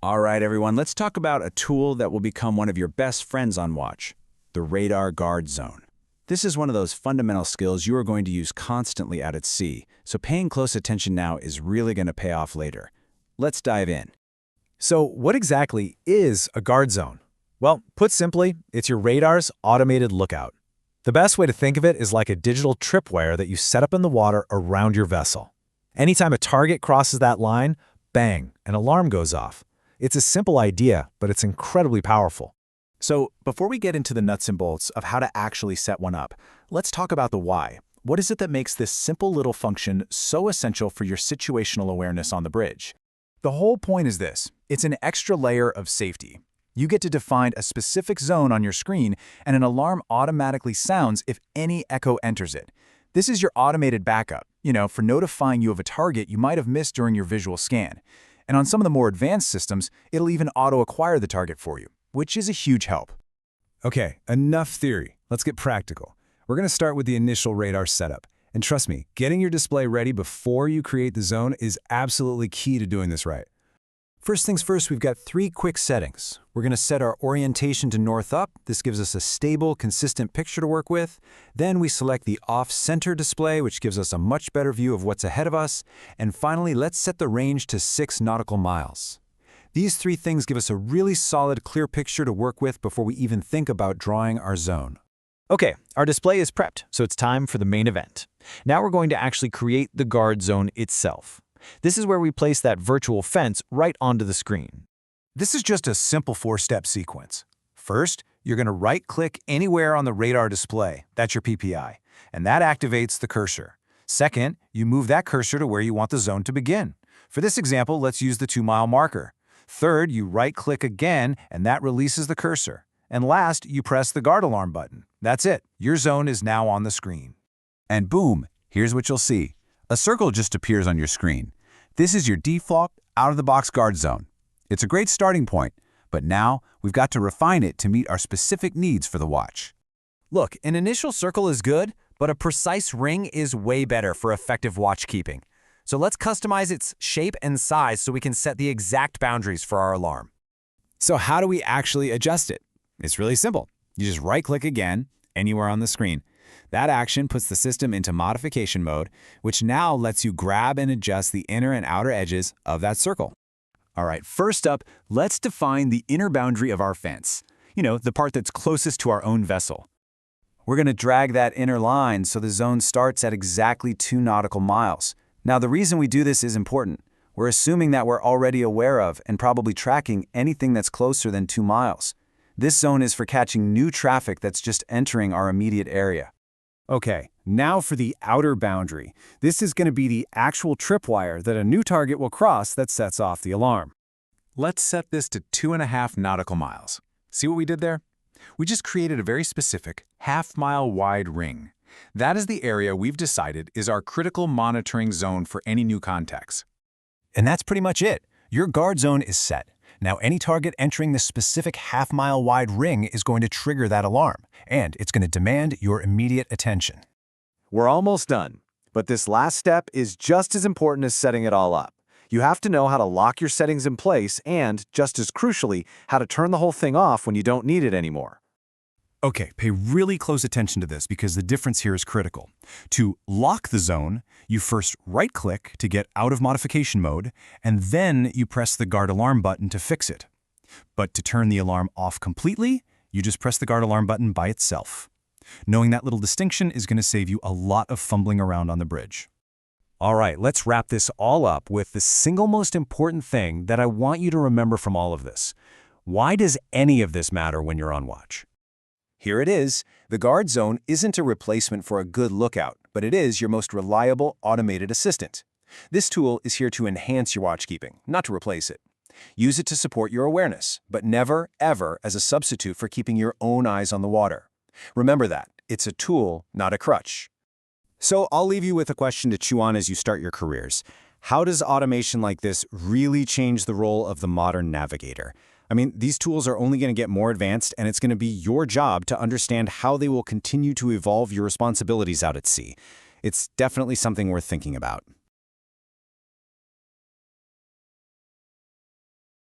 All right, everyone, let's talk about a tool that will become one of your best friends on watch, the radar guard zone. This is one of those fundamental skills you are going to use constantly out at sea, so paying close attention now is really going to pay off later. Let's dive in. So what exactly is a guard zone? Well, put simply, it's your radar's automated lookout. The best way to think of it is like a digital tripwire that you set up in the water around your vessel. Anytime a target crosses that line, bang, an alarm goes off. It's a simple idea, but it's incredibly powerful. So, before we get into the nuts and bolts of how to actually set one up, let's talk about the why. What is it that makes this simple little function so essential for your situational awareness on the bridge? The whole point is this: it's an extra layer of safety. You get to define a specific zone on your screen, and an alarm automatically sounds if any echo enters it. This is your automated backup, for notifying you of a target you might have missed during your visual scan. And on some of the more advanced systems, it'll even auto-acquire the target for you, which is a huge help. Okay, enough theory. Let's get practical. We're going to start with the initial radar setup. And trust me, getting your display ready before you create the zone is absolutely key to doing this right. First things first, we've got 3 quick settings. We're going to set our orientation to north up. This gives us a stable, consistent picture to work with. Then we select the off-center display, which gives us a much better view of what's ahead of us. And finally, let's set the range to 6 nautical miles. These 3 things give us a really solid, clear picture to work with before we even think about drawing our zone. Okay, our display is prepped, so it's time for the main event. Now we're going to actually create the guard zone itself. This is where we place that virtual fence right onto the screen. This is just a simple 4-step sequence. First, you're going to right-click anywhere on the radar display. That's your PPI, and that activates the cursor. Second, you move that cursor to where you want the zone to begin. For this example, let's use the 2-mile marker. Third, you right-click again, and that releases the cursor. And last, you press the guard alarm button. That's it. Your zone is now on the screen. And boom, here's what you'll see. A circle just appears on your screen. This is your default, out-of-the-box guard zone. It's a great starting point, but now we've got to refine it to meet our specific needs for the watch. Look, an initial circle is good, but a precise ring is way better for effective watch keeping. So let's customize its shape and size so we can set the exact boundaries for our alarm. So how do we actually adjust it? It's really simple. You just right-click again, anywhere on the screen. That action puts the system into modification mode, which now lets you grab and adjust the inner and outer edges of that circle. All right, first up, let's define the inner boundary of our fence. The part that's closest to our own vessel. We're going to drag that inner line so the zone starts at exactly 2 nautical miles. Now, the reason we do this is important. We're assuming that we're already aware of and probably tracking anything that's closer than 2 miles. This zone is for catching new traffic that's just entering our immediate area. Okay, now for the outer boundary. This is going to be the actual tripwire that a new target will cross that sets off the alarm. Let's set this to 2.5 nautical miles. See what we did there? We just created a very specific, half-mile wide ring. That is the area we've decided is our critical monitoring zone for any new contacts. And that's pretty much it. Your guard zone is set. Now, any target entering this specific half-mile wide ring is going to trigger that alarm, and it's going to demand your immediate attention. We're almost done, but this last step is just as important as setting it all up. You have to know how to lock your settings in place and, just as crucially, how to turn the whole thing off when you don't need it anymore. Okay, pay really close attention to this because the difference here is critical. To lock the zone, you first right-click to get out of modification mode, and then you press the guard alarm button to fix it. But to turn the alarm off completely, you just press the guard alarm button by itself. Knowing that little distinction is going to save you a lot of fumbling around on the bridge. All right, let's wrap this all up with the single most important thing that I want you to remember from all of this. Why does any of this matter when you're on watch? Here it is. The guard zone isn't a replacement for a good lookout, but it is your most reliable automated assistant. This tool is here to enhance your watchkeeping, not to replace it. Use it to support your awareness, but never, ever as a substitute for keeping your own eyes on the water. Remember that. It's a tool, not a crutch. So I'll leave you with a question to chew on as you start your careers. How does automation like this really change the role of the modern navigator? I mean, these tools are only going to get more advanced, and it's going to be your job to understand how they will continue to evolve your responsibilities out at sea. It's definitely something worth thinking about.